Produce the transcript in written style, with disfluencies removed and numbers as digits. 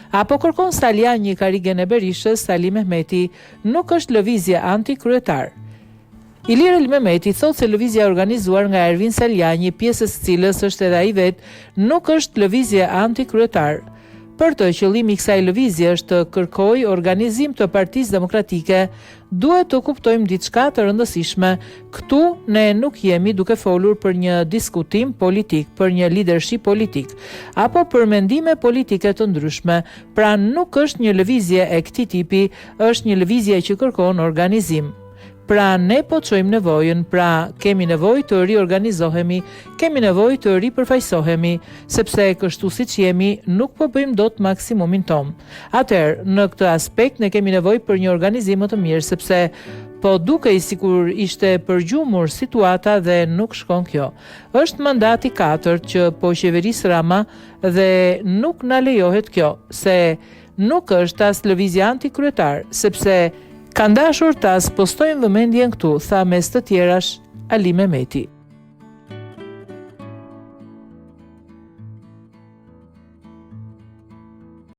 Apo kërkon Salian një karrigen e Berishës, Sali Mehmeti nuk është lëvizje anti-kryetar. Ilir El Mehmeti thot se lëvizja organizuar nga Ervin Saliani, pjesës së cilës është edhe ai vet, nuk është lëvizje anti-kryetar. Për të, qëllimi i kësaj lëvizje është të kërkojë organizim të Partisë Demokratike, duhet të kuptojmë diçka të rëndësishme. Këtu ne nuk jemi duke folur për një diskutim politik, për një leadership politik, apo për mendime politike të ndryshme. Pra nuk është një lëvizje e këtij tipi, është një lëvizje që kërkon organizim. Pra ne po çojmë nevojën, pra kemi nevojë të riorganizohemi, kemi nevojë të ripërfaqësohemi, sepse kështu siç jemi nuk po bëjmë dot maksimumin ton. Atëherë, në këtë aspekt ne kemi nevojë për një organizim më të mirë, sepse po dukej sikur ishte përgjumur situata dhe nuk shkon kjo. Është mandati 4 që po qeveris Rama dhe nuk na lejohet kjo, se nuk është as lëvizje antikryetar, sepse kanë dashur ta postojnë vëmendjen këtu, tha mes të tjerash Ali Mehmeti.